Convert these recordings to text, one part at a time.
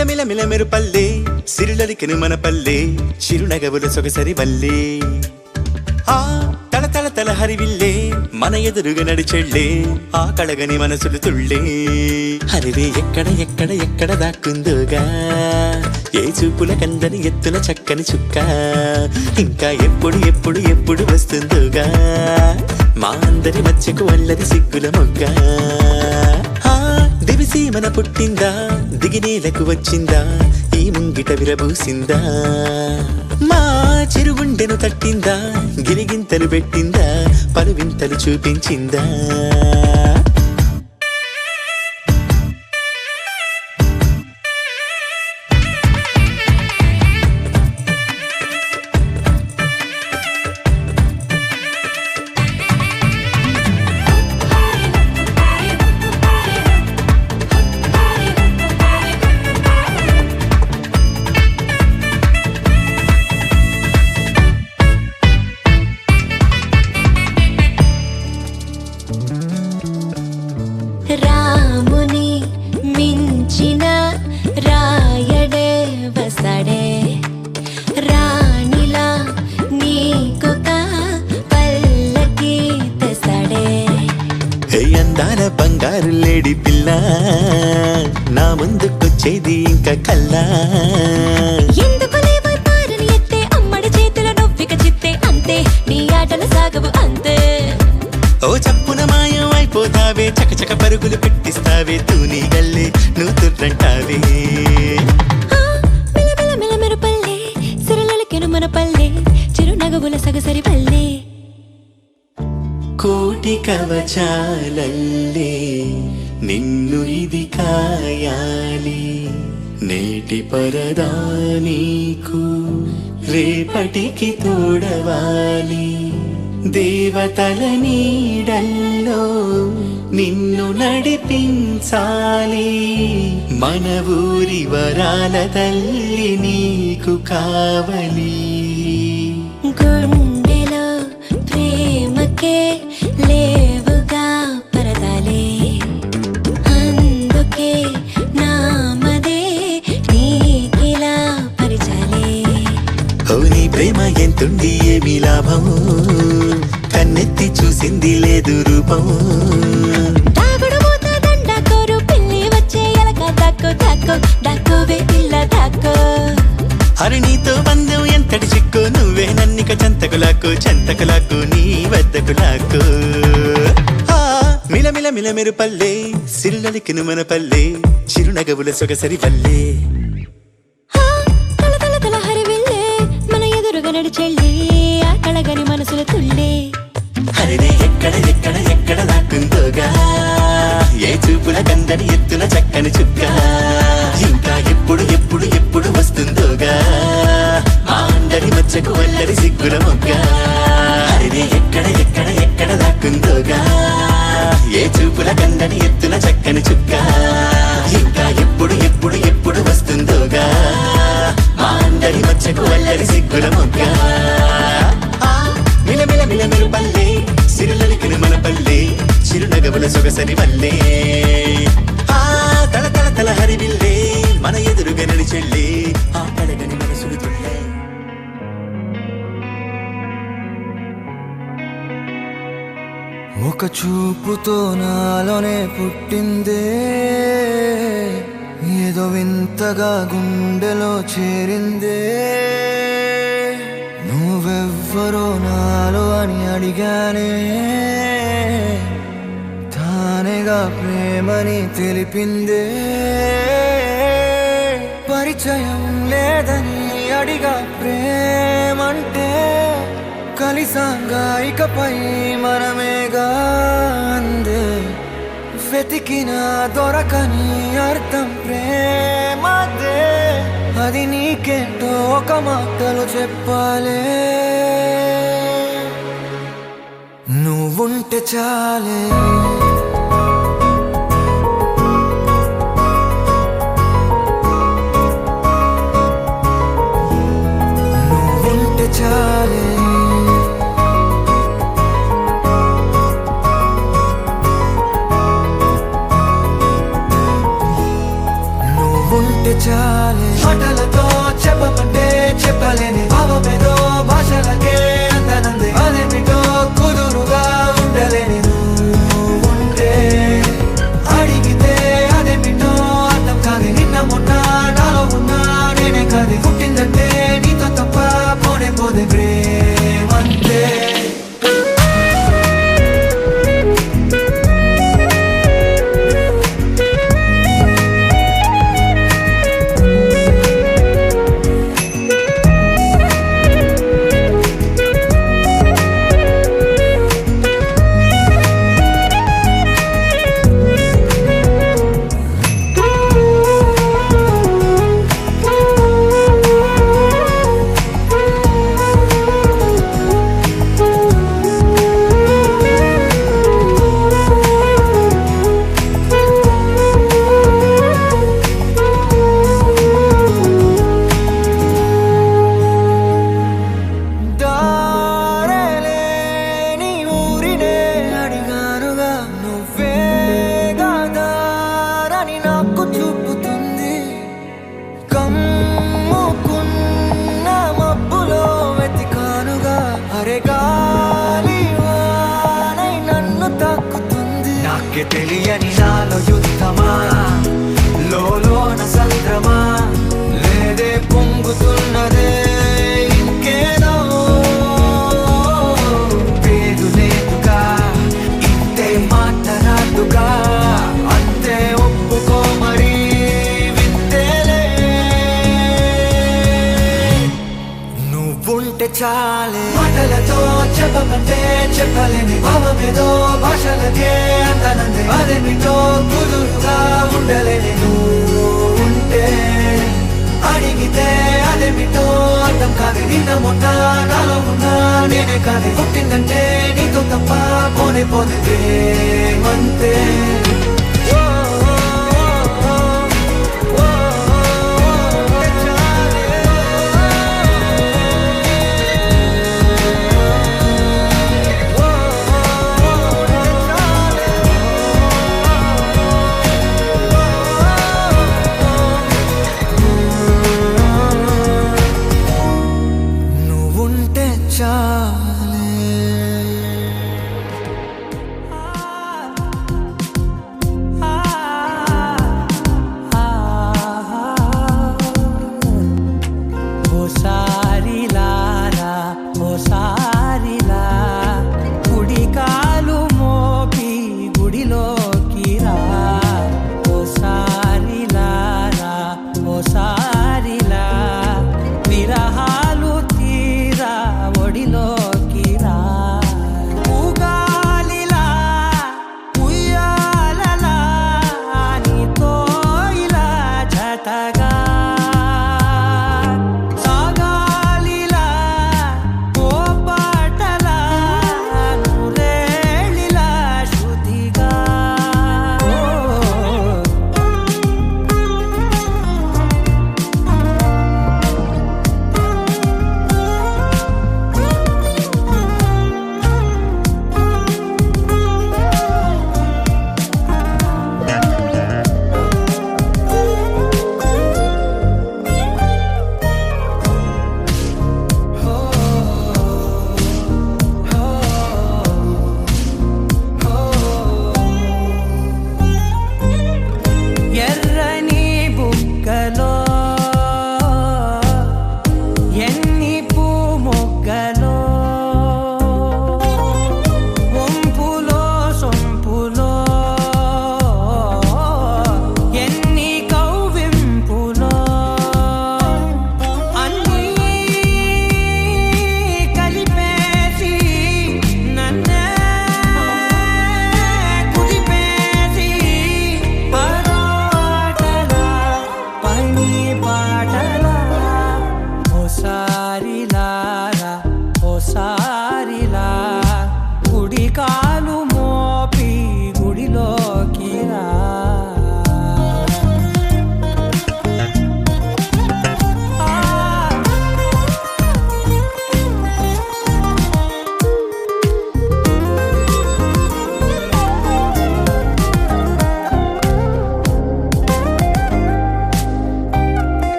మిలమిల మిలమెరు పల్లె సిరులలికెను మన పల్లె చిరునగవుల సొగసరి వల్లే ఆ తల తల తల హరివిల్లే మన ఎదురుగా నడిచెళ్ళే ఆ కళగని మనసులు తుళ్ళే హరివే ఎక్కడ ఎక్కడ ఎక్కడ దాక్కుందోగా ఏ చూపుల కందని ఎత్తుల చక్కని చుక్క ఇంకా ఎప్పుడు ఎప్పుడు ఎప్పుడు వస్తుందోగా మా అందరి మధ్యకు వల్లది సిగ్గుల మొగ్గ దివిసి మన పుట్టిందా దిగినేలకు వచ్చిందా ఈ ముంగిట విరబూసిందా మా చిరుగుండెను తట్టిందా గిరిగింతలు పెట్టిందా పలువింతలు చూపించిందా రాముని మించిన రాయడే వసడే రాణిలా నీకొక పల్లకి తెసడే హే అందాల బంగారు లేడి పిల్ల నా ముందుకొచ్చేది ఇంకా కల్లా ఎందుకు లేవై పారని ఎత్తే అమ్మడి చేతుల నొవ్విక చిత్తే అంతే నీ ఆటలు సాగవు అంతే ఓ చప్పున మాయం అయిపోతావే చకచక పరుగులు పెట్టిస్తావే తూని గల్లే నువ్వు తుర్రంటావే మిలమిల మిలమెరు పల్లె సిరలకెను మన పల్లె చిరునగవుల సగసరి పల్లె కోటి కవచాలల్లే నిన్ను ఇది కాయాలి నేటి పరదా నీకు రేపటికి తోడవాలి దేవతల నీడల్లో నిన్ను నడిపించాలి మన ఊరి వరాల తల్లి నీకు కావలి గుండెలో ప్రేమకే లేవుగా పరదాలే అందుకే నామదే నీకిలా పరిచాలే ఓ నీ ప్రేమ ఎంతుండి ఏమి లాభం కన్నెత్తి చూసింది లేదు రూపం దాగుడు మూత దండాకోరు పిల్లి వచ్చే ఎలక దాక్కో దాక్కో దాక్కోవే పిల్ల దాక్కో హరి నీతో బంధం ఎంతటి చిక్కు నువ్వే నన్నిక చెంతకులాకు నీ వద్దకులాకు మిలమిల మిలమెరు పల్లె సిరులలికెను మన పల్లె చిరునగవుల సొగసరి వల్లే తల తల తల హరివిల్లే మన ఎదురుగా నడిచెళ్ళి ఆ కళగని మనసుల తుళ్ళే హరిదే ఎక్కడ ఎక్కడ ఎక్కడ దాక్కుందోగా ఏ చూపుల కందని ఎత్తున చక్కని చుక్క ఇంకా ఎప్పుడు ఎప్పుడు ఎప్పుడు వస్తుందోగా మా అందరి మధ్యకు వల్లరి సిగ్గుల మొగ్గ హరిదే ఎక్కడ ఎక్కడ ఎక్కడ దాక్కుందోగా ఏ చూపుల కందని ఎత్తున చక్కని చుక్క ఇంకా ఎప్పుడు ఎప్పుడు ఎప్పుడు వస్తుందోగా మా అందరి మధ్యకు వల్లరి సిగ్గుల మొగ్గ మిలమిల మిలమెరు పల్లె సిరులలికెను మన పల్లె చిరునగవుల సొగసరి వల్లే తల తల తల హరివిల్లే మన ఎదురుగా నడిచెళ్ళే ఆ కడగని మనసులు తుళ్ళే ఒక చూపుతో నాలోనే పుట్టిందే ఏదో వింతగా గుండెలో చేరిందే నువ్వెవ్వరో నాలో అని అడిగానే తానేగా ప్రేమని తెలిపిందే పరిచయం లేదని అడిగా ప్రేమంటే కలిసాంగా ఇకపై మనమేగా అందే వెతికిన దొరకని అర్థం ప్రేమదే అది నీకేంటో ఒక మాటలు చెప్పాలే నువ్వుంటే చాలే నువ్వుంటే చాలే నువ్వుంటే చాలే కాదే పుట్టిందంటే నీతో తప్ప పోనే పోదే ప్రేమంతే దారేలేని ఊరినే అడిగానుగా నువ్వే దారని నాకు చూపుతుంది కమ్ముకున్న మబ్బులో వెతికానుగా అరే గాలి వానై నన్ను తాకుతుంది నాకే తెలియని నాలో యుద్ధమా లోన సంద్రమా లేదే పొంగుతున్నదే ఇంకేదో పేరు లేదుగా ఇంతే మాట్లాడుగా అంతే ఒప్పుకో మరి వింతేలే నువ్వుంటే చాలే మాటలతో చెప్పమంటే చెప్పలేని భావమేదో భాషలకే అందనందే అదేమిటో కుదురుగా ఉండలేని నువ్వు ఉంటే అడిగితే అదేమిటో అర్థం కాదు నిన్న మొన్న నాలో ఉన్నా నేనే కాదు పుట్టిందంటే నీతో తప్ప పోనే పోతే ప్రేమంతే నువ్వుంటే చాలే ఓ సారిలారా ఓ సారిలా గుడి కాలు మోపి గుడిలోకి రా ఓ సారిలారా ఓ సారిలా విరహాలు తీరా ఒడిలోకి రా ఉగాలిలా ఉయ్యాలలా నీతో ఇలా జతగా సాగాలి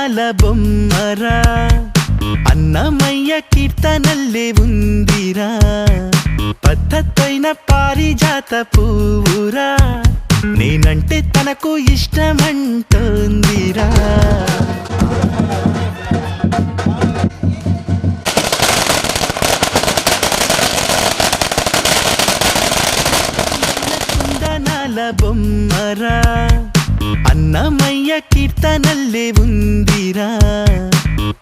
కుందనాల బొమ్మరా అన్నమయ్య కీర్తనల్లే ఉందిరా పద్ధతైన పారిజాత పువ్వురా నేనంటే తనకు ఇష్టమంటోందిరా కుందనాల బొమ్మరా అన్నమయ్య కీర్తనల్లే ఉందిరా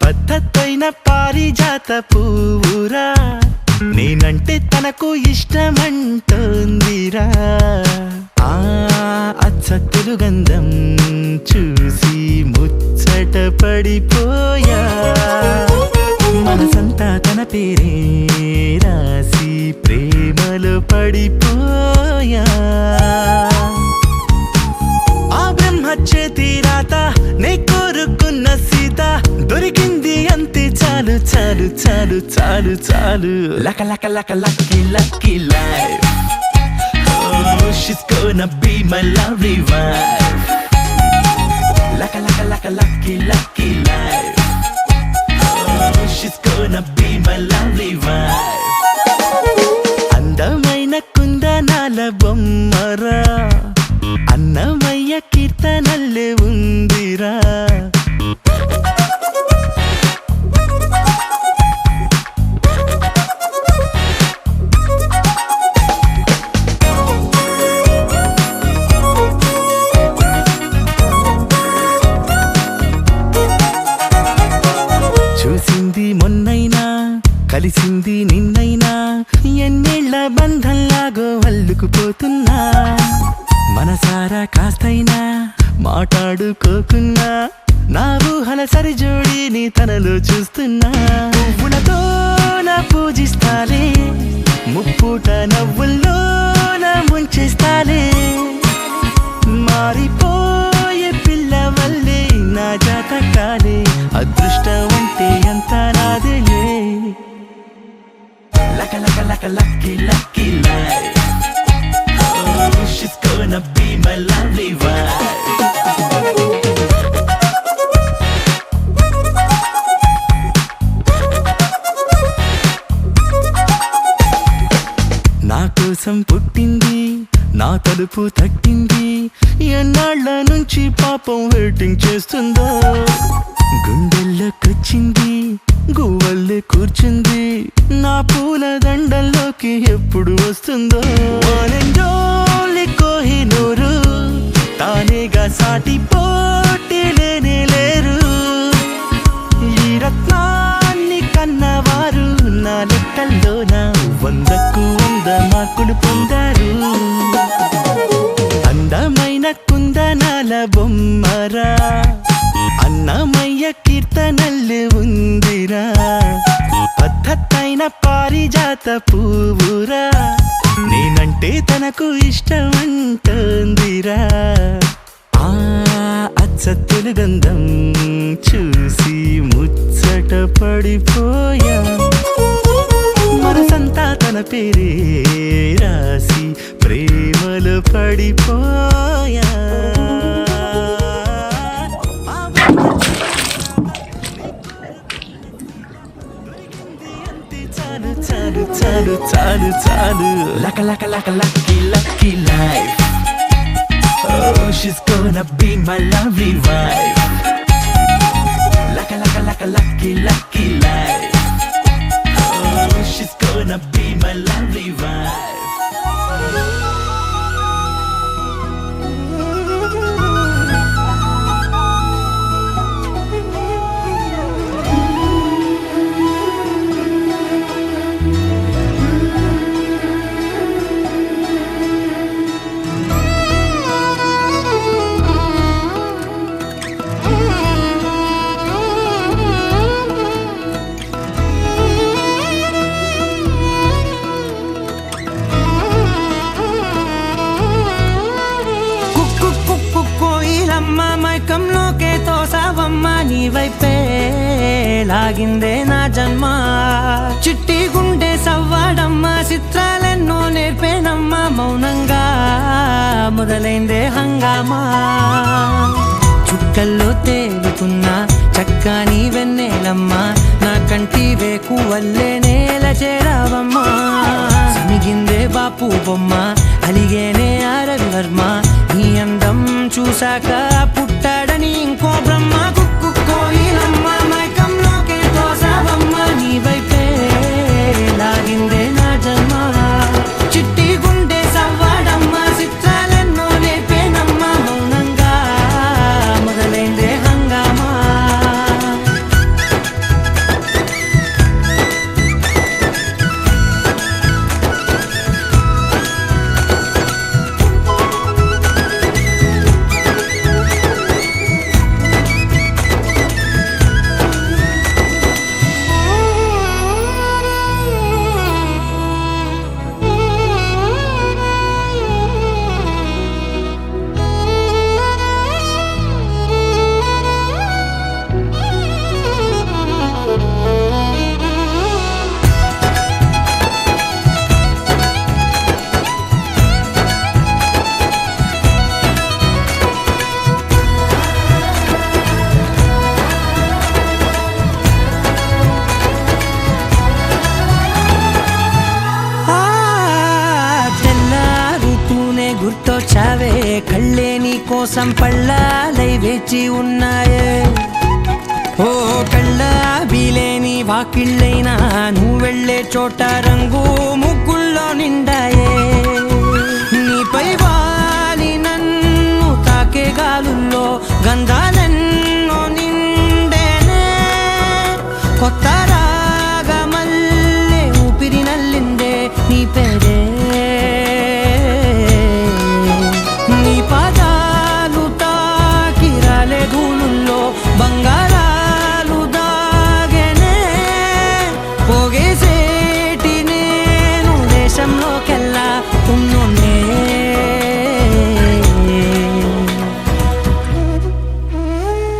పద్ధతైన పారిజాత పువ్వురా నేనంటే తనకు ఇష్టమంటోందిరా అచ్చ తెలుగంధం చూసి ముచ్చట పడిపోయా మనసంతా తన పేరే రాసి ప్రేమలో పడిపోయా ఆ బ్రహ్మ చేతి రాత నే కోరుకున్న సీత దొరికింది అంతే చాలు చాలు చాలు చాలు చాలు లక లక లక lucky lucky life Oh, she's gonna be my lovely wife. Laka laka laka lucky lucky life. Oh, she's gonna be my lovely wife. అందమైన కుందనాల బొమ్మరా అన్నమయ్య కీర్తనల్లే ఉందిరా చూసింది మొన్నైనా కలిసింది నిన్నైనా ఎన్నేళ్ల బంధంలాగో అల్లుకుపోతున్నా మనసారా కాస్తైనా మాట్లాడుకోకున్నా నా ఊహల సరిజోడిని తనలో చూస్తున్నా పువ్వులతో నా పూజిస్తాలే ముప్పుట నవ్వుల్లో నా ముంచేస్తాలే మారిపోయే పిల్ల వల్లే నా జాతకాలే అదృష్టం అంటే ఎంత నాదిలే లక లక లక lucky lucky life Oh, she's gonna be my lovely wife. నా కోసం పుట్టింది నా తలుపు తట్టింది ఎన్నాళ్ళ నుంచి పాపం వెయిటింగ్ చేస్తుందో గుండెల్లోకొచ్చింది గువ్వల్లే కూర్చుంది నా పూల దండల్లోకి ఎప్పుడు వస్తుందో కోహినూరు తానేగా సాటి పోటీ లేనే లేరు ఈ రత్నాన్ని కన్నవారు నా లెక్కల్లోన 100కు 100 మార్కులు పొందారు అందమైన కుందనాల బొమ్మరా అన్నమయ్య కీర్తనల్లే ఉందిరా పద్ధతైన పారిజాత పువ్వురా నేనంటే తనకు ఇష్టమంటోందిరా అచ్చ తెలుగంధం చూసి ముచ్చట పడిపోయా మనసంతా తన పేరే రాసి ప్రేమలో పడిపోయా చాలు చాలు చాలు చాలు చాలు లక లక లక lucky lucky life Oh, she's gonna be my lovely wife. Laka laka laka lucky lucky life. Oh, she's gonna be my lovely wife. మైకంలోకే తోసావమ్మ నీ వైపే లాగిందే నా జన్మ చిట్టి గుండె సవ్వాడమ్మ చిత్రాలెన్నో నేర్పేనమ్మ మౌనంగా మొదలైందే హంగామా చుక్కల్లో తేలుతున్న చక్కని వెన్నెలమ్మ నా కంటి వేకు వల్లే నేల చేరావమ్మా మిగిందే బాపు బొమ్మ అలిగేనే రవివర్మ నీ అందం చూశాక పుట్టాడని ఇంకో బ్రహ్మ కుక్కు కోయిలమ్మ మైకంలోకే తోసావమ్మ నీ వైపే లాగిందే నా జన్మ చిట్టి గుండె సవ్వాడమ్మ చిత్రాలెన్నో నేర్పేనమ్మ మౌనంగా మొదలైందే హంగామా గుర్తొచ్చావే కళ్ళే నీ కోసం పళ్ళాలై వేచి ఉన్నాయే ఓ కళ్ళ బీలేని వాకిళ్ళైనా నువ్వు వెళ్ళే చోట రంగు ముగ్గుల్లో నిండాయే నీపై వాలి నన్ను తాకే గాలుల్లో గంధాలెన్నో నిండేనే కొత్త రాగమల్లే ఊపిరి నల్లిందే నీ పేరే నీ పాదాలు తాకిరాలే ధూళుల్లో బంగారాలు దాగెనే పోగేసేటి నేను దేశంలోకెల్లా ఉన్నోనే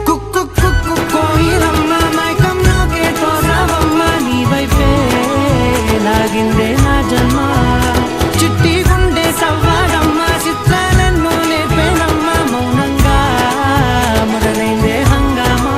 కుక్కు కుక్కు కోయిలమ్మ మైకంలోకే తోసావమ్మ నీ వైపే లాగిందే నా జన్మ చిట్టి గుండె సవ్వాడమ్మ చిత్రాలెన్నో నేర్పేనమ్మ మౌనంగా మొదలైందే హంగామా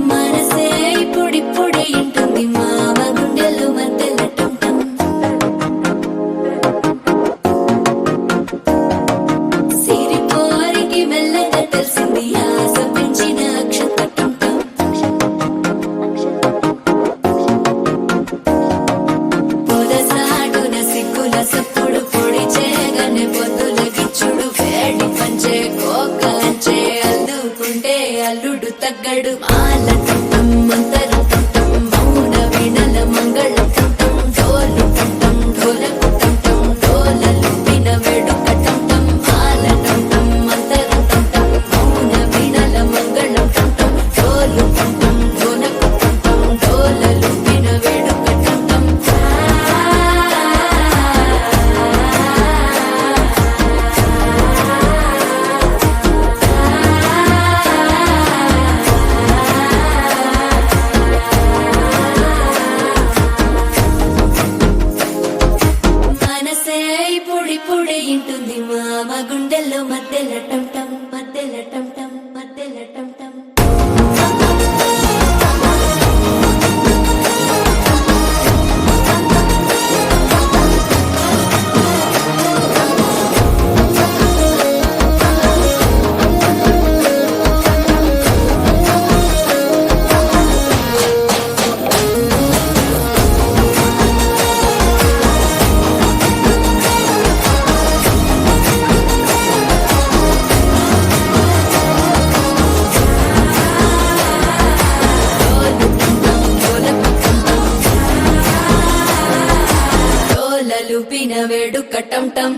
మనసే ఇప్పుడిప్పుడే ఇంటుంది మామ గుండెలు మధ్యలో టంటం సిరిపోరికి మెల్లగా తెలిసింది ఆశ పెంచిన అక్షత టంటం పొదసాటున సిగ్గుల సప్పుడు పొడి చేయగానే పొద్దుల గిచ్చుడు వేడి పంచే కోకంచే అల్లుకుంటే అల్లుడు తగ్గడు మాల టంటం మంతరం టంటం మౌన వీణల మంగళం టంటం డోలు టంటం ఢోలకు టంటం డోలలు విన వేడుక టంటం మాల టంటం మంతరం టంటం మౌన వీణల మంగళం టంటం డోలు టంటం ఢోలకు టంటం డోలలు విన వేడుక టంటం మనసే ఇప్పుడిప్పుడే ఇంటుంది మామ గుండెల్లో మధ్యలో టంటం మధ్యలో టంటం మధ్యలో టంటం టం టం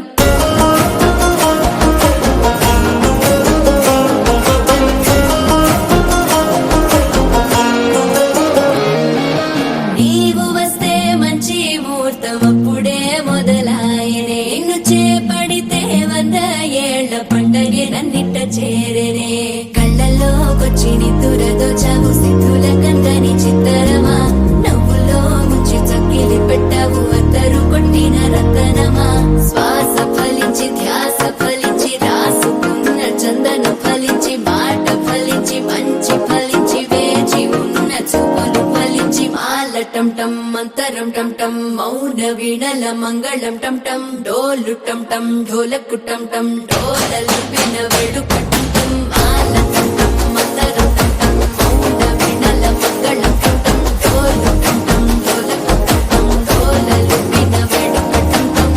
నీవు వస్తే మంచి ముహూర్తం అప్పుడే మొదలాయనే నిన్ను చేపడితే 100 ఏళ్ల పండగే నన్నిట్ట చేరేనే కళ్ళల్లోకొచ్చి నిద్దురదోచావు సిద్ధుల కందని చిత్తరమా నవ్వులో ముంచి చక్కిలి పెట్టావు అద్దరు కొట్టిన రతనమా శ్వాస ఫలించి ధ్యాస ఫలించి రాసుకున్న చందన ఫలించి మాట ఫలించి మంచి ఫలించి వేచి ఉన్న చూపులు ఫలించి మాల టం టం మంతరం టం టం మౌన వీణల మంగళం టం టం డోలు టం టం ఢోలకు టం టం డోలలు విన వేడుక టం టం మాల టం టం మంతరం టం టం మౌన వీణల మంగళం టం టం డోలు టం టం ఢోలకు టం టం డోలలు విన వేడుక టం టం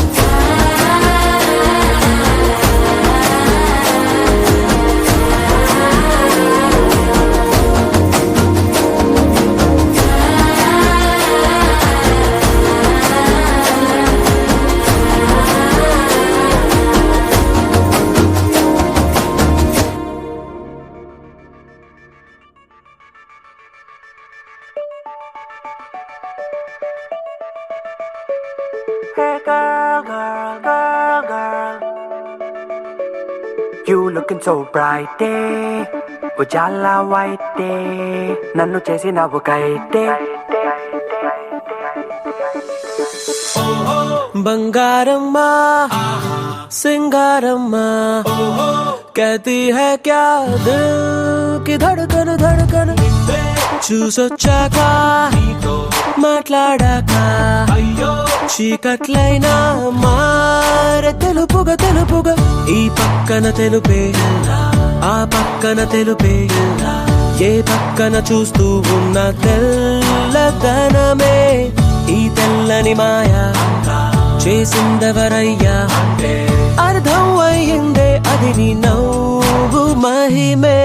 Hey girl, girl, girl, girl, you looking so bright day, ujala white day, నన్ను చేసినవు కైటే బంగారమ్మా సింగారమ్మా कहती है क्या दिल की धड़कन धड़कन చూసొచ్చాక మాట్లాడాక చీకట్లైనా మారే తెలుపుగా తెలుపుగా ఈ పక్కన తెలుపే ఆ పక్కన తెలుపే ఏ పక్కన చూస్తూ ఉన్న తెల్లదనమే ఈ తెల్లని మాయా చేసిందెవరయ్యా అర్థం అయ్యిందే అది నీ నవ్వు మహిమే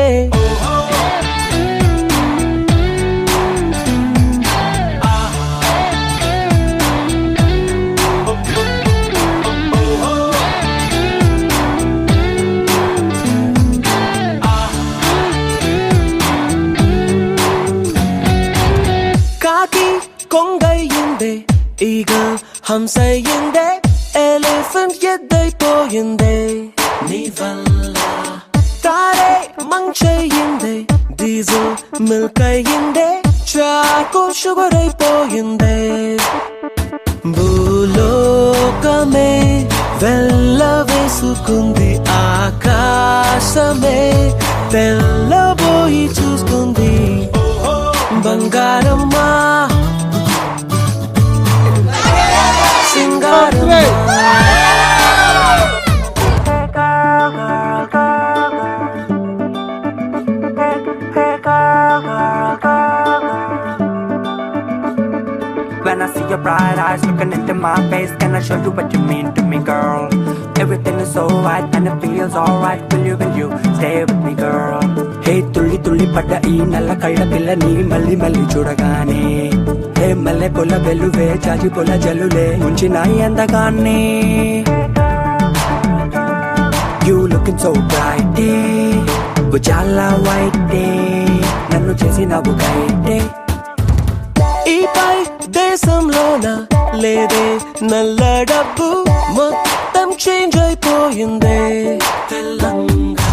కాకి కొంగయ్యిందే ఈగల్ హంసయ్యిందే ఎలిఫెంట్ ఎద్దైపోయిందే నీ వల్ల Taare మంచయ్యిందే diesel milk అయ్యిందే choco sugar అయిపోయిందే భూలోకమే వెళ్ళవేసుకుంది ఆకాశమే తెల్లబోయి చూస్తుంది బంగారమ్మా సింగారమ్మా When I see your bright eyes looking into my face, can I show you what you mean to me, girl? Everything is so right and it feels alright. Will you stay with me, girl? Hey, tulli tulli padda ee nalla kalla pillani malli malli chudagane. Hey, malle pola veluve chaji pola jalule munchinayi andagaane. You looking so bright, day, ujala white day, nannu chesinavu kaite. ఈ పై దేశంలోన లేదే నల్ల డబ్బు మొత్తం change అయిపోయిందే తెల్లంగా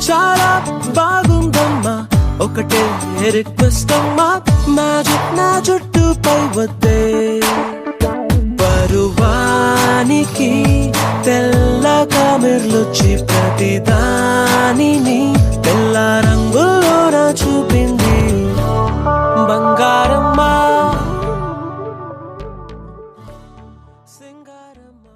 చాలా బాగుందమ్మా ఒకటే request అమ్మా magic నా జుట్టుపై వద్దే పరువానికి తెల్లగా మెర్లొచ్చి ప్రతిదానిని తెల్ల రంగులోన చూపింది బంగారమ్మా సింగారమ్మా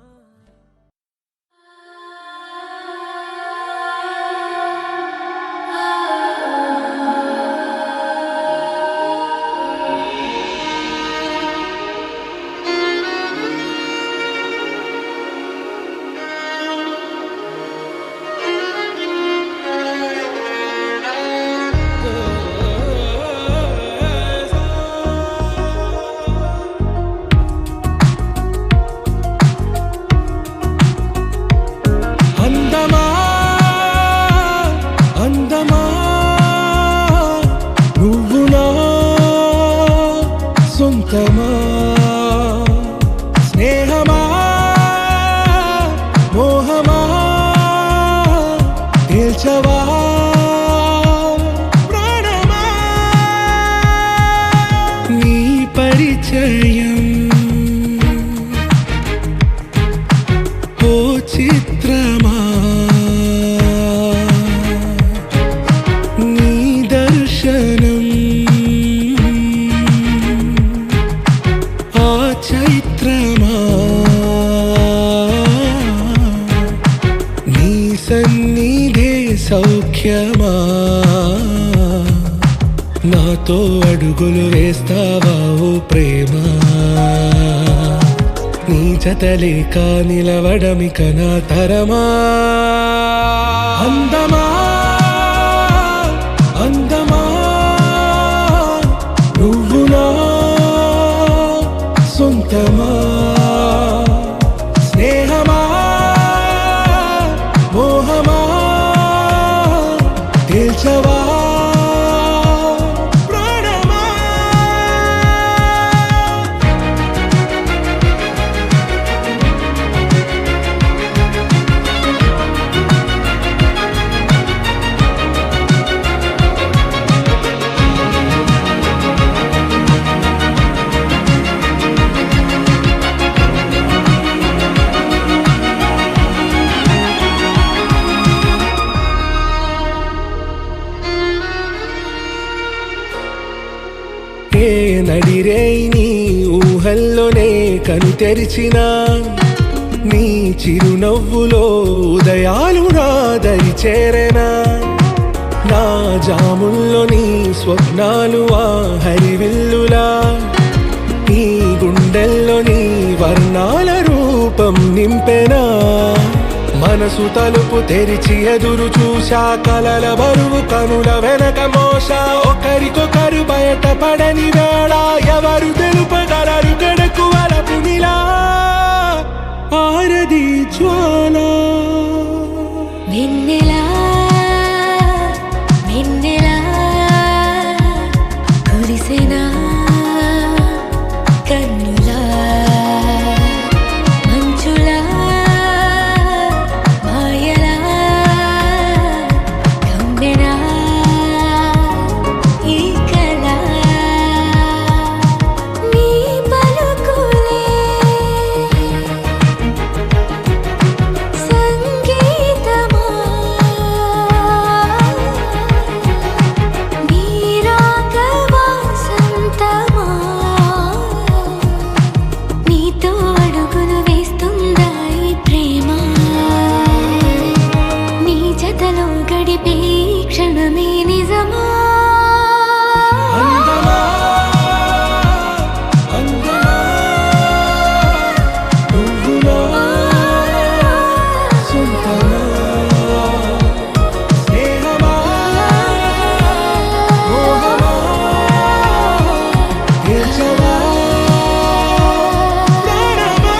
తేల్చవా ప్రాణమా నీ పరిచయం ఓ చిత్రమా నీ దర్శనం ఆ చైత్రమా నీ సన్నిధే సౌఖ్యమా నాతో అడుగులు వేస్తావా ఓ ప్రేమ నీ జతలేక నిలవడమిక నా తరమా అందమా అందమా నువ్వు నా సొంతమా స్నేహమా మోహమా తేల్చవా ప్రాణమా ఏ నడిరే నీ ఊహల్లోనే కను తెరిచిన నీ చిరునవ్వులో ఉదయాలు నా దరి చేరెనా నా జాముల్లో నీ స్వప్నాలు ఆ హరివిల్లులా ఈ గుండెల్లో నీ వర్ణాల రూపం నింపెనా మనసు తలుపు తెరిచి ఎదురు చూశా కలల బరువు కనుల వెనక మోసా ఒకరికొకరు బయట పడని వేళ ఎవరు తెలుపగలరు గడకు వలపు నిలా ఆరది జ్వాల వెన్నెలా వెన్నెలా కురిసెనా కన్నులా మంచులా మాయలా కమ్మెనా ఈ కళ నీ పలుకులే సంగీతమా నీ రాగవా సంతమా నీతో అడుగులు వేస్తుందా ఈ ప్రేమ నీ జతలో గడిపే ఈ క్షణమే నిజమా అందమా అందమా నువ్వు నా సొంతమా స్నేహమా మోహమా తేల్చవా ప్రాణమా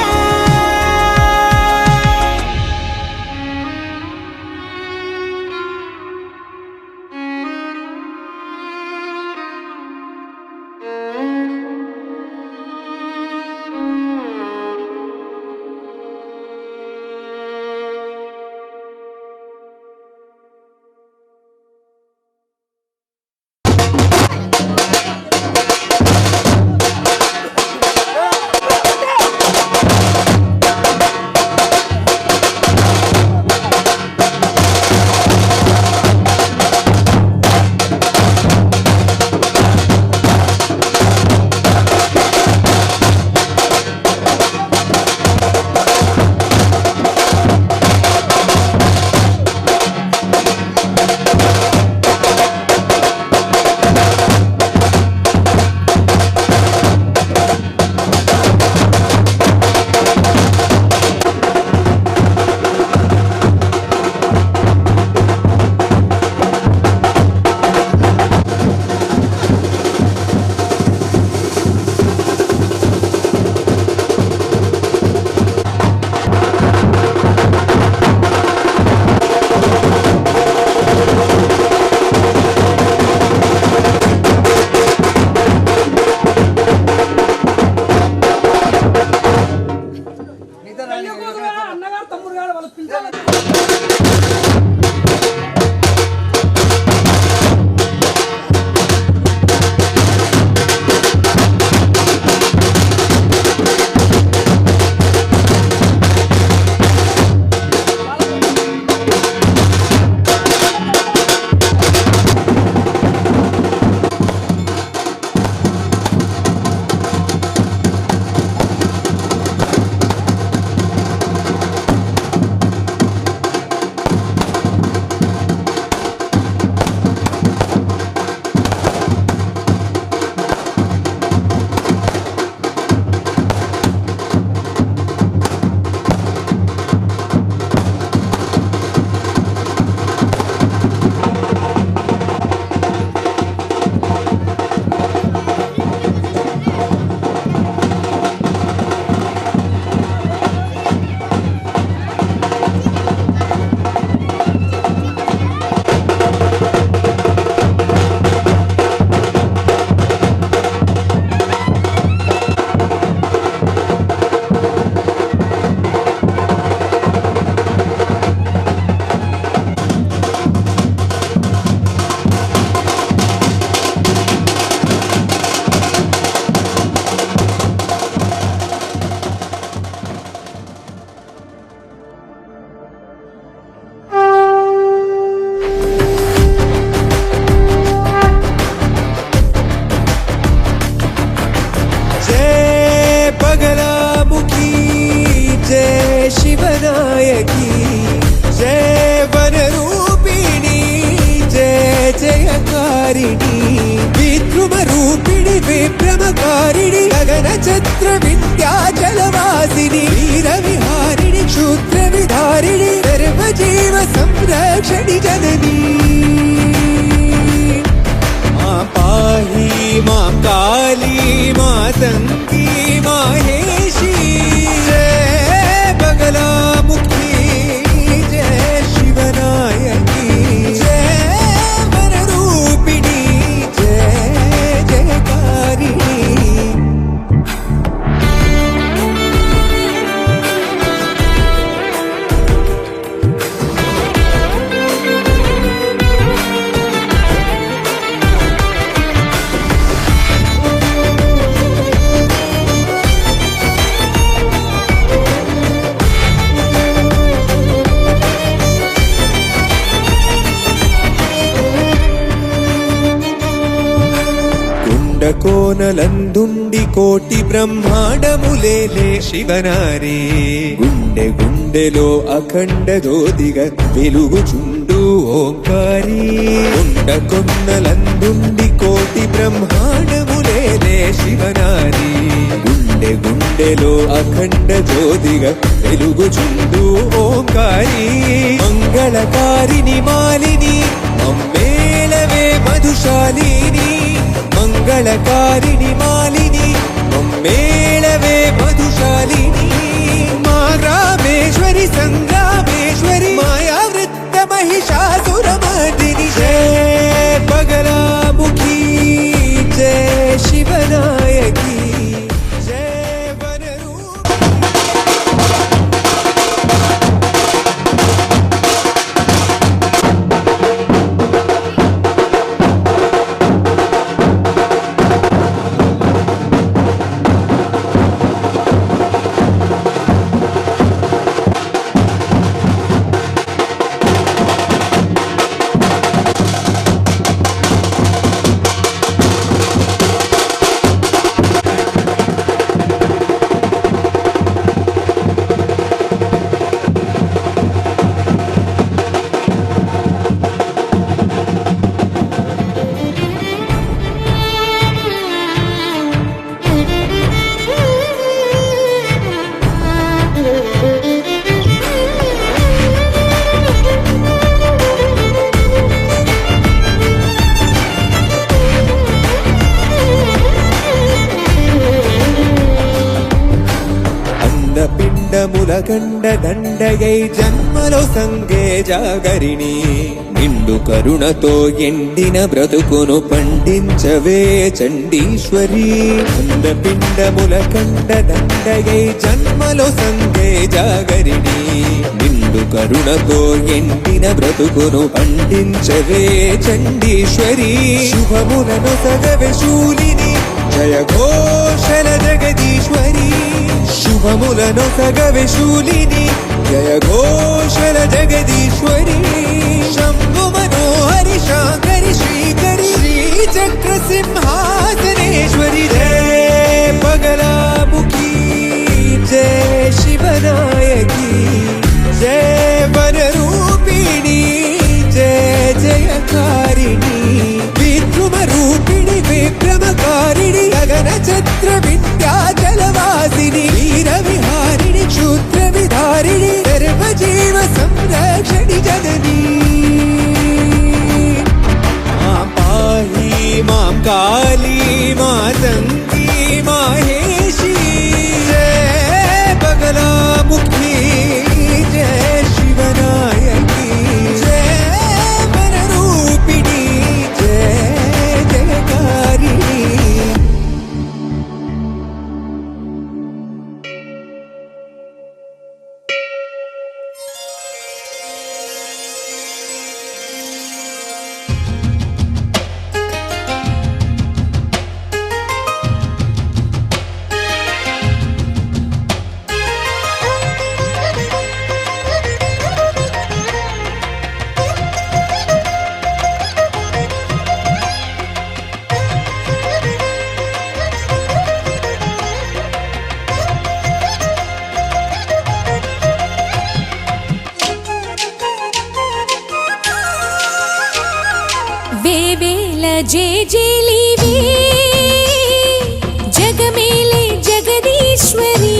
కోనలందుండి కోటి బ్రహ్మాండములేలే శివనారి గుండె గుండెలో అఖండ జ్యోతిగా వెలుగుచుండు ఓంకారి కొండలందుండి కోటి బ్రహ్మాండములేలే శివనారి గుండె గుండెలో అఖండ జ్యోతిగా వెలుగుచుండు ఓంకారి మంగళకారిని మాలిని మమ్మేళవే మధుశాలిని మంగళకారిణి మాలిని మమ్మేళవే మధుశాలిని మా రామేశ్వరి సంగ్రామేశ్వరి మాయావృత్త మహిషాసురమర్దిని జయ బగలాముఖి జయ శివనాయకి జయ వనరూపి పిండములగండ దండగై జన్మలో సంగే జాగరిణి నిండు కరుణతో ఎండిన బ్రతుకును పండించవే చండీశ్వరి పిండములకండ దండగై జన్మలో సంగే జాగరిణి నిండు కరుణతో ఎండిన బ్రతుకును పండించవే చండీశ్వరి శుభములను సగవే శూలిని జయ ఘోషల జగదీశ్వరి శుభములను సగవే శూలిని జయ ఘోషల జగదీశ్వరి శంభు మనోహరి శాంకరి శ్రీకరి శ్రీచక్ర సింహాసనేశ్వరి జయ బగలాముఖి జయ శివనాయకి జయ వనరూపిణి జయ జయకారిణి విద్రుమ రూపిణి విక్రమకారిణి గగన ఛత్ర విద్యాచలవాసిని వీర విహారిణి క్షుద్ర విధారిణి సర్వజీవ సంరక్షణి జననీ మాం పాహి మాం కాళీ మాతంగి మాహేషి జయ బగలాముఖి జయ శివనాయకి జయ వనరూపిణి జయ జయకారిణి వేవేల జేజేలివే జగమేలే జగదీశ్వరి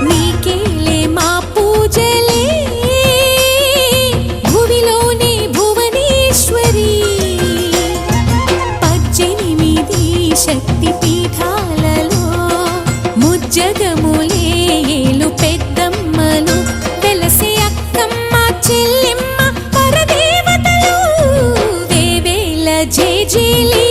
నీకేలే మా పూజలే భువిలోనే భువనేశ్వరి 18 శక్తి పీఠాలలో ముజ్జగములే ఏలు పెద్దమ్మలు వెలసే అక్కమ్మ చెల్లెమ్మ పరదేవతలు వేవేల జేజేలి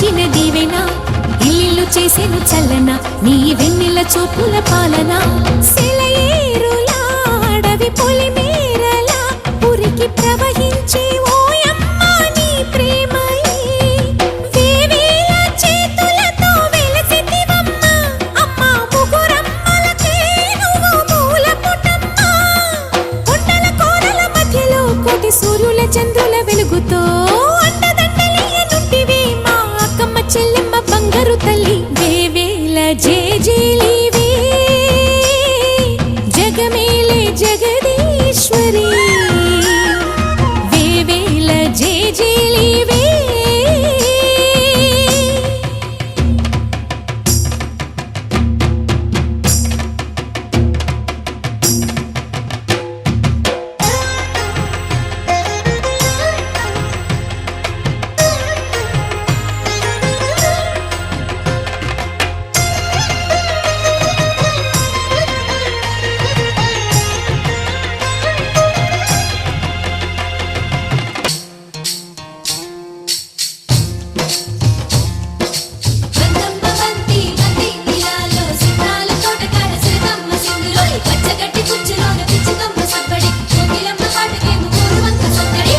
ఇచ్చిన దీవెన ఇల్లు చేసేను చల్లన నీ వెన్నెల చూపుల పాలన సెలయేరులా అడవి పొలిమేరలా ఉరికి ప్రవహించే ఓయమ్మ నీ ప్రేమయే వేవేల చేతులతో వెలసితివమ్మ అమ్మ ముగురమ్మలకే నువ్వు మూల పుటమ్మ కొండల కోరల మధ్యలో కోటి సూర్యుల చంద్రుల వెలుగుతో అండదండలియనుంటివే మా అక్కమ్మ చెల్లెమ్మ బంగారు తల్లి వేవేల జేజేలివే జగమేలే జగదీశ్వరి వేవేల జేజేలివే బందమ్మ బంతి బంతి ఇలాలో సితాల తోటకాడ సిరకమ్మ సింగులోని పచ్చగడ్డి కుచ్చులోన పిచ్చుకమ్మ సబ్బడి కోకిలమ్మ పాటకేమో పూర్వంక సత్తడి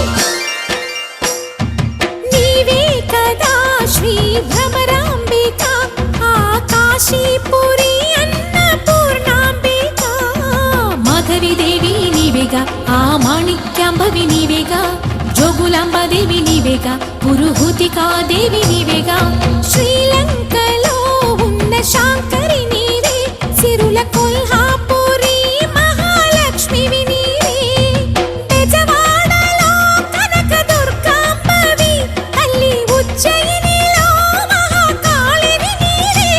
నీవే కదా శ్రీ భ్రమరాంబిక ఆకాశీపురి అన్నపూర్ణాంబిక మాధవిదేవి నీవేగా ఆ మాణిక్యాంబవి నీవేగా జోగులాంబాదేవి నీవేగా పురుహూతికాదేవి నీవేగా శ్రీలంకలో ఉన్న శాంకరి నీవే సిరుల కొల్హాపురి మహాలక్ష్మివి నీవే బెజవాడలో కనక దుర్గాంబవి తల్లి ఉజ్జయినిలో మహాకాళివి నీవే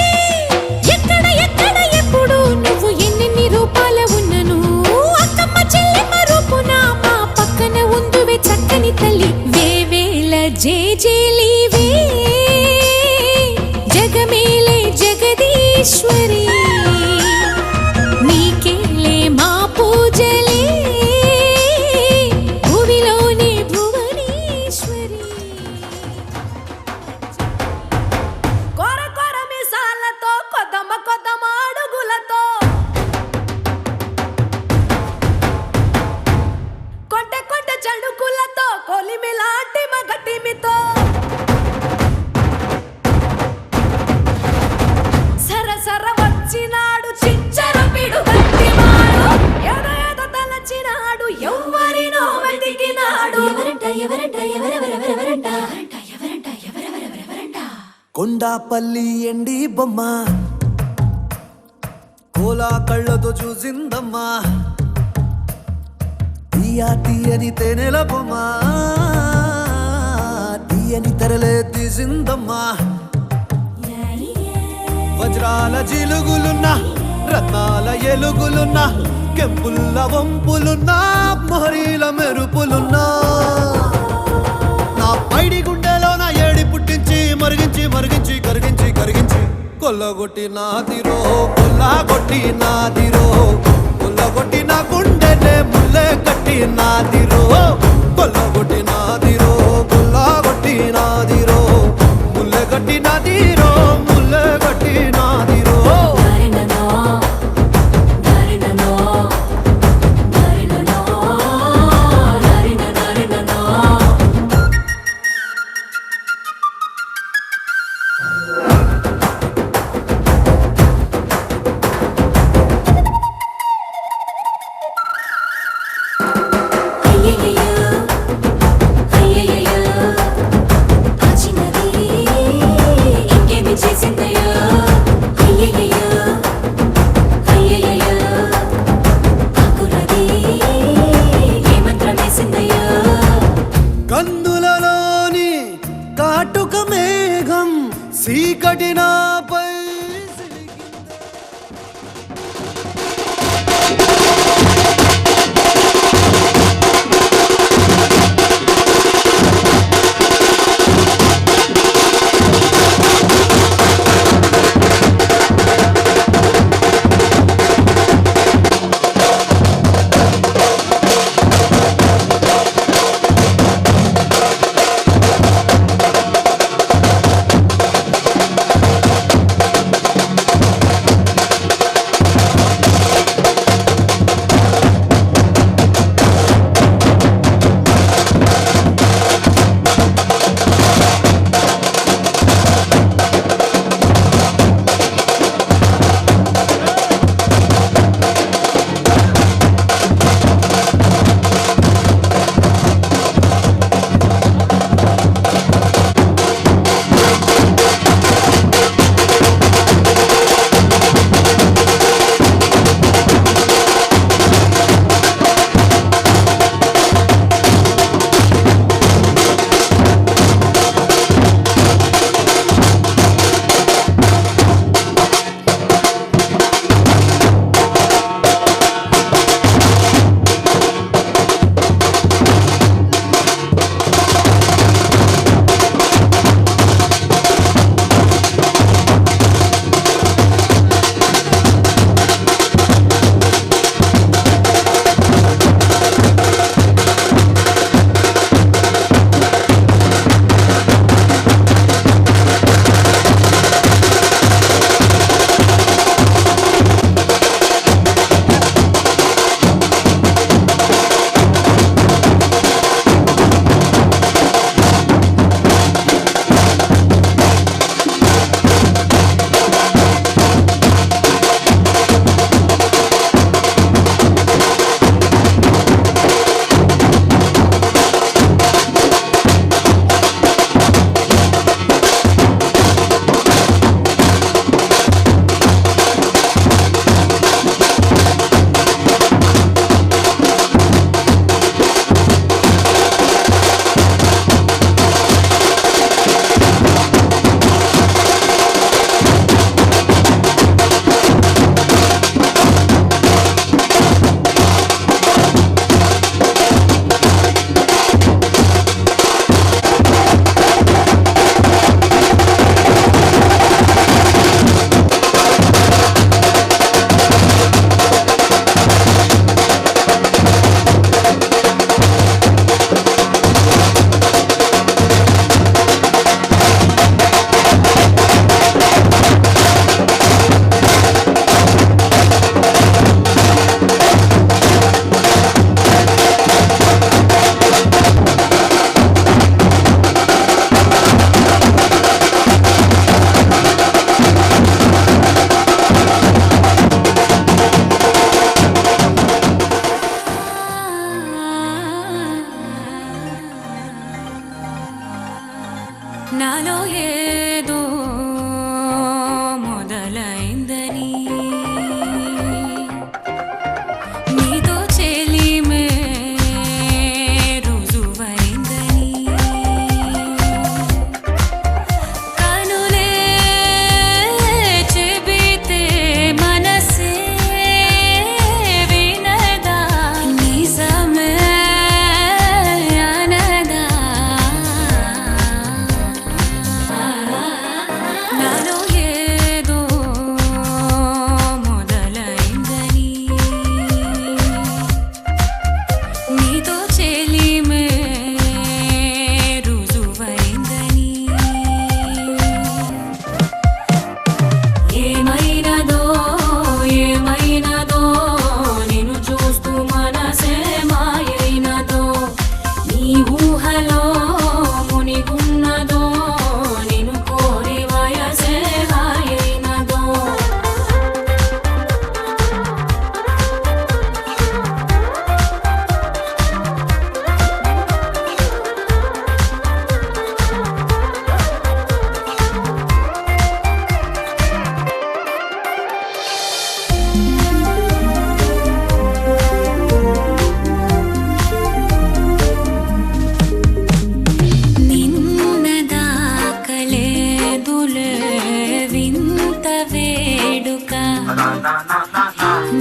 ఎక్కడ ఎక్కడ ఎప్పుడు నువ్వు ఎన్నెన్ని రూపాల ఉన్నను అక్కమ్మ చెల్లెమ్మ రూపున మా పక్కన ఉందువే చక్కని తల్లి వేవేల జేజేలివే జగమేలే జగదీశ్వరి నీకేలే మా పూజలే భువిలోనే భువనేశ్వరి కొర కొర మిసాలతో కొద్దమ కొద్దమ అడుగులతో కొట్టె కొట్టె చడుకులతో కొలిమిలాంటి మగటిమితో సర సర వచ్చినాడు చించర పిడు గట్టివాడు ఏదో ఏదో తలచినాడు ఎవ్వరినో వెతికినాడు ఎవరంట ఎవరంట ఎవరెవరెవరెవరంట ఎవరంట ఎవరెవరెవరెవరంట కొండాపల్లి ఎండి బొమ్మ కోలా కళ్ళతో చూసిందమ్మా తీయా తీయని తేనెల బొమ్మ తీయని తెరలే తీసిందమ్మా వజ్రాల జిలుగులున్నా రత్నాల ఎలుగులున్నా కెంపుల్ల వంపులున్నా మొహరీల మెరుపులున్నా నా పైడి గుండెలో నా ఏడి పుట్టించి మరిగించి మరిగించి కరిగించి కరిగించి కొల్లగొట్టి నాదిరో కొల్లగొట్టి నాదిరో కొల్లగొట్టి నా గుండెనే ముల్లె కట్టి నాదిరో కొల్లగొట్టి నాదిరో కొల్లగొట్టి నాదిరో ముల్లె కట్టి నాదిరో ముల్లె కట్టి నాదిరో నారిననో నారిననో నారిననో నారిననో అయ్యయ్యో అయ్యయ్యో ఆచినది ఇంకేమి చేసిందయ్యో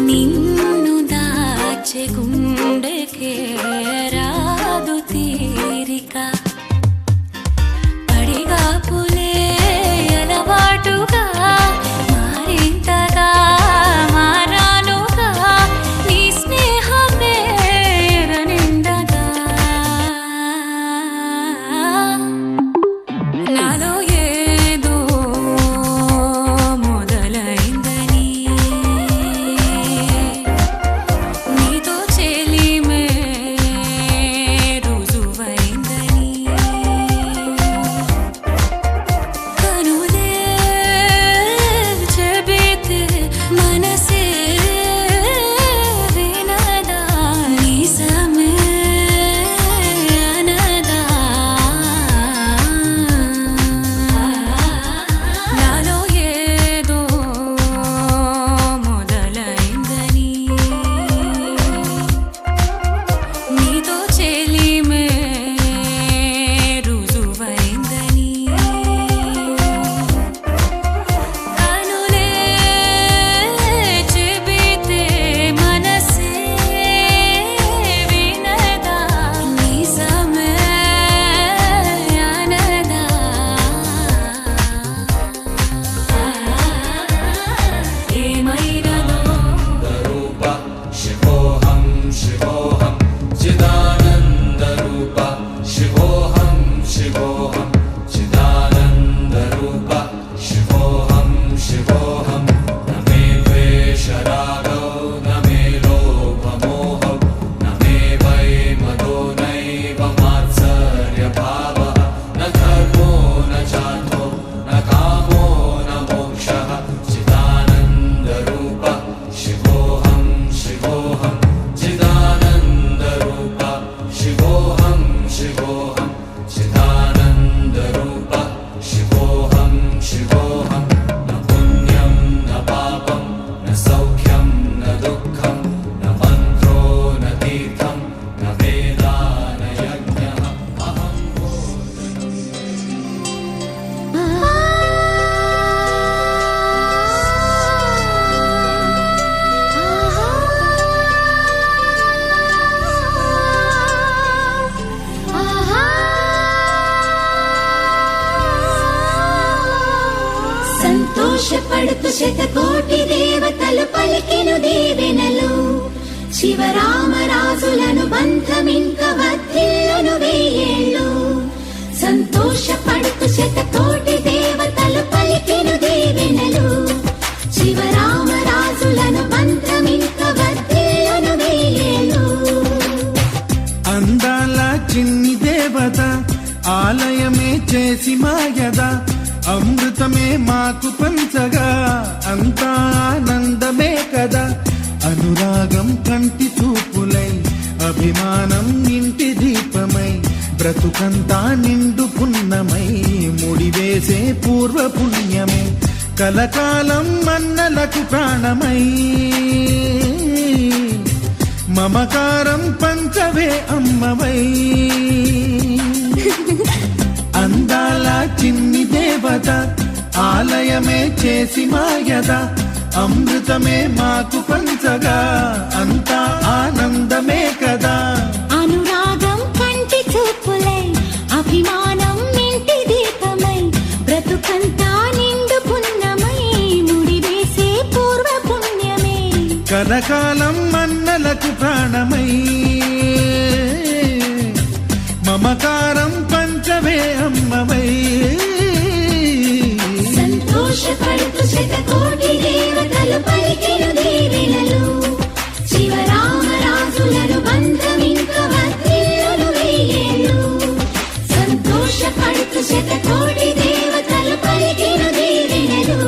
నిన్ను దాచె గుండెకే రాదు తీరిక పడిగా పులే అలవాటుగా మారింతగా మారానుగా నీ స్నేహమే ఎరనిండగా నాలో ఏదో మొదలైందని నీతో చెలిమే రుజువైందని కనులే చెబితే మనసే వినదా నిజమే అనదా నాలో ఏదో మొదలైందని నీతో చెలిమే రుజువైందని కనులే చెబితే మనసే వినదా నిజమే అనదా ఏమైనదో शिवोऽहं शिवोऽहं चिदानन्दरूप शिवोऽहं शिवोऽहं चिदानन्दरूप शिवोऽहं शिवोऽहं न मे द्वेषरागौ न मे लोभमोहौ न मे वै मदो नैव मात्सर्यभावः न धर्मो न चार्थो न कामो न मोक्षः चिदानन्दरूप शिवोऽहं शिवोऽहं चिदानन्दरूप शिवोऽहं शिवोऽहं चिदानन्दरूप शिवोऽहं शिवोऽहं न पुण्यं न पापं न सौख्यं न दुःखं न मन्त्रो न तीर्थं न वेदा न यज्ञः अहं సంతోషపడుతూ శతకోటి దేవతలు పలికెను దీవెనలు శివరామరాజులను బంధమింక వర్ధిల్లును వెయ్యేళ్ళు సంతోషపడుతూ శతకోటి దేవతలు పలికెను దీవెనలు శివరామరాజులను బంధమింక వర్ధిల్లును వెయ్యేళ్ళు అందాల చిన్ని దేవత ఆలయమే చేసి మాయద అమృతమే మాకు పంచగా అంతా ఆనందమే కదా అనురాగం కంటి చూపులై అభిమానం ఇంటి దీపమై బ్రతుకంతా నిండు పున్నమై ముడివేసే పూర్వ పుణ్యమే కలకాలం మన్నలకు ప్రాణమై మమకారం పంచవే అమ్మవై అందాల చిన్ని దేవత ఆలయమే చేసి మాయద అమృతమే మాకు పంచగా అంతా ఆనందమే కదా అనురాగం కంటి చూపులై అభిమానం ఇంటి దీపమై బ్రతుకంతా నిండు పుణ్యమై ముడివేసే పూర్వ పుణ్యమే కలకాలం మన్నలకు ప్రాణమై మమకారం పంచవే అమ్మవై సంతోషపడుతూ శతకోటి దేవతలు పలికెను దీవెనలు శివరామరాజులను బంధమింక వర్ధిల్లును వెయ్యేళ్ళు సంతోషపడుతూ శతకోటి దేవతలు పలికెను దీవెనలు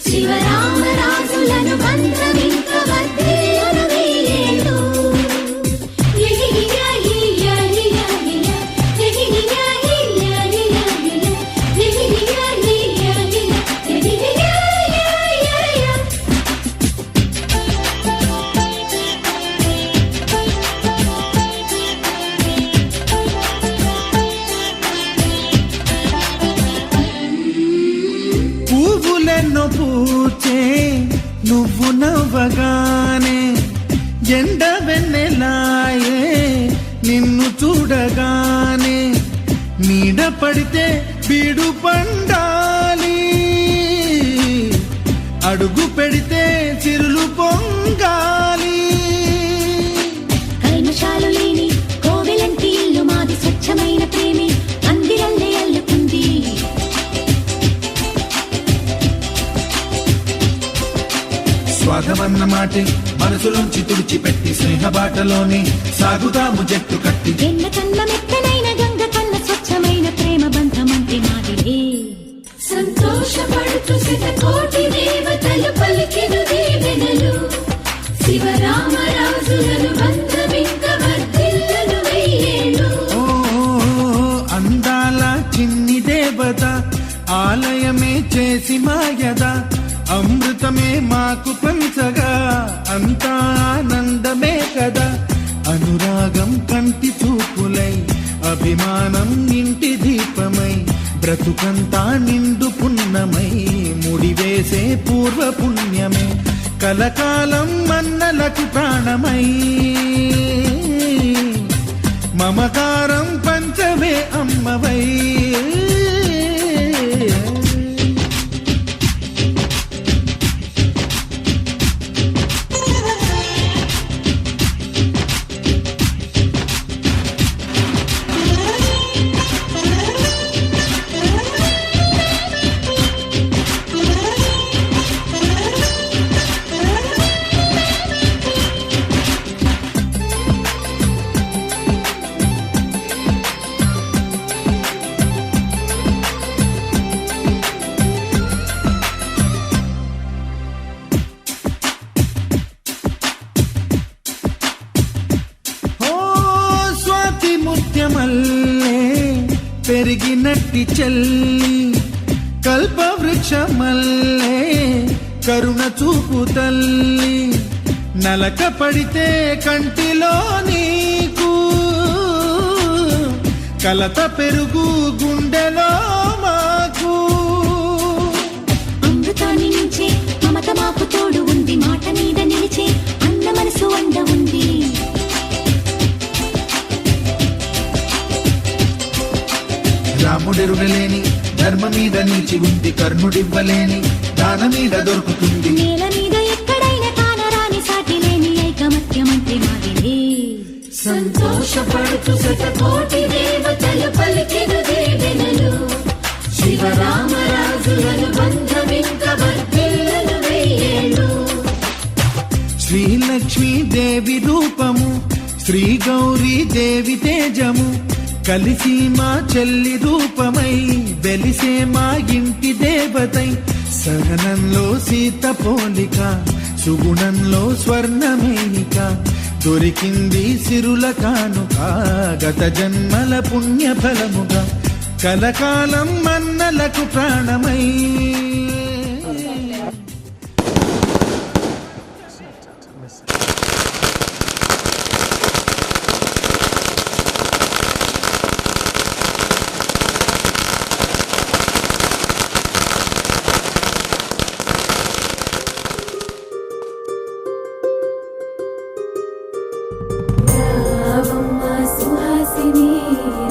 శివరామరాజులను బంధమింక వర్ధిల్లును వెయ్యేళ్ళు నవ్వగానే ఎండ వెన్నెలాయే నిన్ను చూడగానే నీడ పడితే బీడు పండాలి అడుగు పెడితే చిరులు పొంగాలి కల్మషాలు లేని కోవెలంటి ఇల్లు మాది స్వచ్ఛమైన ప్రేమి అందిరల్లే అల్లుకుంది స్వాగమన్న మాటే మనసులోంచి తుడిచిపెట్టి స్నేహబాటలోనే సాగుదాము జట్టు కట్టి ఎన్న కన్న మెత్తనైన గంగ కన్న స్వచ్ఛమైన ప్రేమ బంధమంటే మాదిలే సంతోషపడుతూ శతకోటి దేవతలు పలికిన దీవెనలు శివరామరాజులను బంధమింక వర్ధిల్లును వెయ్యేళ్ళు ఓ అందాల చిన్ని దేవత ఆలయమే చేసి మాయద అమృతమే మాకు పంచగా అంతా ఆనందమే కదా అనురాగం కంటి చూపులై అభిమానం ఇంటి దీపమై బ్రతుకంతా నిండు పున్నమై ముడివేసే పూర్వ పుణ్యమే కలకాలం మన్నలకు ప్రాణమై మమకారం పంచమే అమ్మవై పెరిగినట్టి చెల్లి కల్పవృక్షమల్లే కరుణ చూపు తల్లి నలక పడితే కంటిలో నీకు కలత పెరుగు గుండెలో మాకు అమృతాన్ని నుంచే మమత మాకు తోడు ఉంది మాట మీద నిలిచే అన్న మనసు అండ ఉంది రాముడెరుగలేని ధర్మ మీద నిలిచి ఉంది కర్ణుడివ్వలేని దాన మీద దొరుకుతుంది నేల మీద ఎక్కడైనా కానరాని సాటి లేని ఐకమత్యమంటే మాదిలే సంతోషపడుతూ శతకోటి దేవతలు పలికిన దీవెనలు శివరామరాజులను బంధమింక వర్ధిల్లును వెయ్యేళ్ళు శ్రీలక్ష్మీ దేవి రూపము శ్రీ గౌరీ దేవి తేజము కలిసి మా చెల్లి రూపమై వెలిసే మా ఇంటి దేవతై సహనంలో సీత పోలిక సుగుణంలో స్వర్ణమేనిక దొరికింది సిరుల కానుక గత జన్మల పుణ్య ఫలముగా కలకాలం మన్నలకు ప్రాణమై రావమ్మ సుహాసిని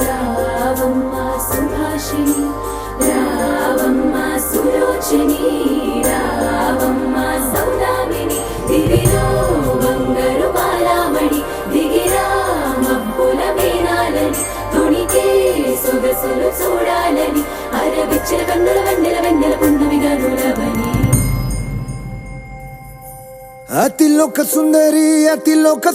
రావమ్మ సుభాషిణి రావమ్మ సులోచని రావమ్మ సౌదామిని దివిలో బంగారు బాలామణి దిగిరా మబ్బుల మేనాలని తుణికే సొగసులు చూడాలని అరవిచ్చిన కన్నుల వెన్నెల వెన్నెల పున్నమిగా నులవని అతిలోక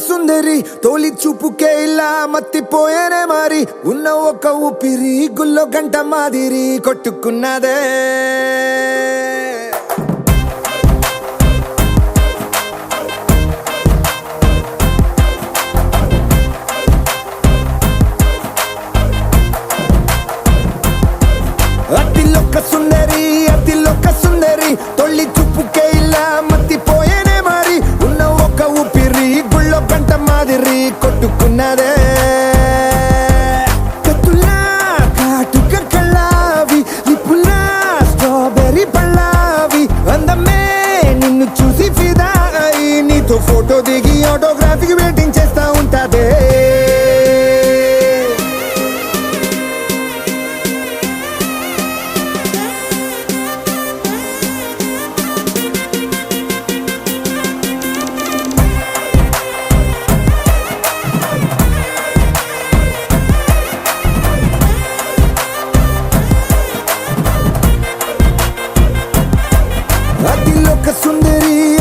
సుందరి తోలి చూపుకే ఇలా మత్తిపోయేనే మారి ఉన్న ఒక ఊపిరి గుల్లో గంట మాదిరి కొట్టుకున్నదే అతిలోక సుందరి తొలి చూపుకే ఇలా మత్తిపోయేనే మారి ఉన్న ఒక ఊపిరి గుళ్ళో గంట మాదిరి కొట్టుకున్నదే కత్తులా కాటుక కళ్ళావి నిప్పులా స్ట్రాబెర్రీ పళ్ళ నీతో ఫోటో దిగి ఆటోగ్రాఫీకి వెయిటింగ్ చేస్తా ఉంటాదే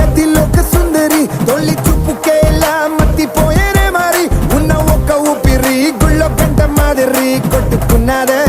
అతిలోక సుందరి తొలి చూపుకేలా మత్తిపోయేనే మరి ఉన్న ఒక్క ఊపిరి గుళ్ళో గంట మాదిరి కొట్టుకున్నదే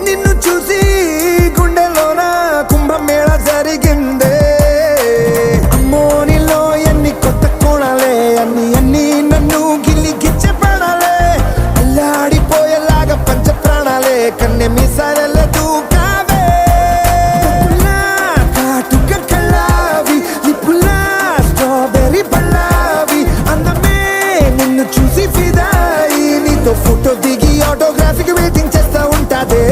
నిన్ను చూసి గుండెలోన కుంభమేళ జరిగిందే అమ్మో నీలో ఎన్ని కొత్త కోణాలే అన్ని నన్ను గిల్లి గిచ్చే ప్రాణాలే అల్లాడిపోయేలాగా పంచ ప్రాణాలే కన్నె మీసాల దూకావే కాటుక కళ్ళావి లిప్పులా స్ట్రాబెర్రీ పళ్ళావి అందమే నిన్ను చూసి ఫిదాయి నీతో ఫోటో దిగి ఆటోగ్రాఫీకి వెయిటింగ్ చేస్తా ఉంటాదే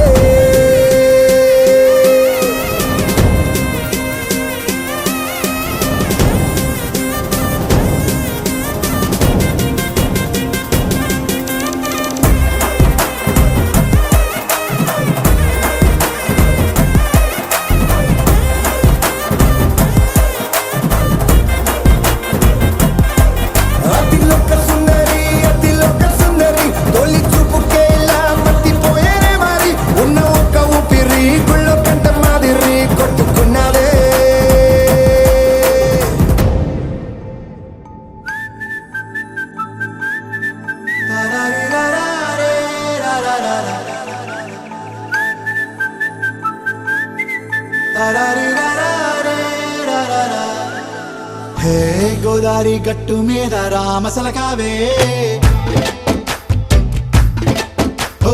అతిలోక సుందరి తొలి చూపుకేలా మత్తిపోయేనే మరి ఉన్న ఒక్క ఊపిరి గుళ్ళో కంట మాదిరి కొట్టుకున్నదే హే గోదారి గట్టు మీద రామసలకావే ఓ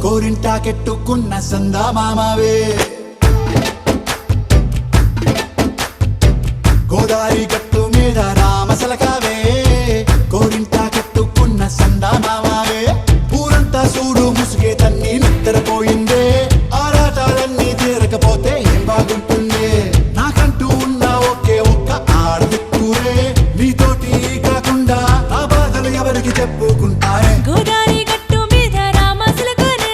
కోరింటాకెట్టుకున్న సందా మామావే గోదారి గట్టు మీద రామసలకావే కోరింటాకెట్టుకున్న సందా మామావే ఊరంతా చూడు ముసుగే తన్ని నిద్రపోయిందే ఆరాటాలన్నీ తీరకపోతే ఏం బాగుంటుందే నాకంటూ ఉన్న ఒకే ఒక్క ఆడదిక్కురే నీతోటి కాకుండా నా బాధలు ఎవరికి చెప్పుకుంటారే గోదారి గట్టు మీద రామసులకునే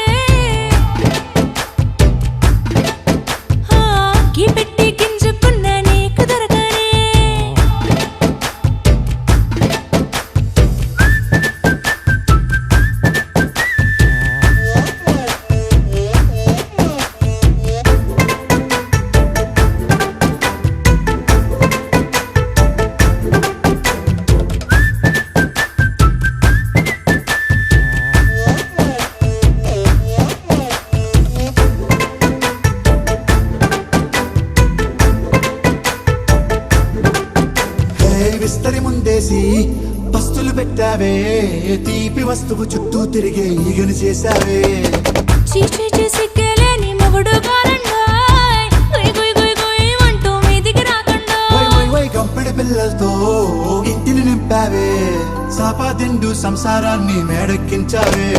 కి పెట్టి గింజుకున్న నీకు దొరకనే విస్తరి ముందేసి పస్తులు పెట్టావే తీపి వస్తువు చుట్టూ తిరిగే ఈగను చేశావే చీచీ చేసి కేలేని మొగుడు కారండాయ్ గుయ్ గుయ్ గుయ్ గుయ్ అంటూ మీదికి రాకండా వై గంపెడి పిల్లలతో ఇంటిని నింపావే సాపాదిండు సంసారాన్ని మేడెక్కించావే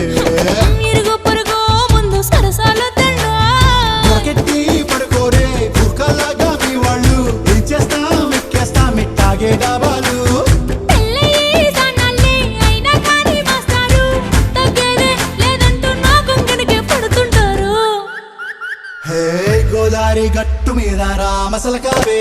ఇరుగు పొరుగు ముందు సరసాలు తిండా దొరకెట్టి పడుకోరే కుక్కలాగా మీ వాళ్ళు ఏం చేస్తాం ఎక్కేస్తాం ఇట్టాగే డాబాలు గట్టు మీద రామసలకావే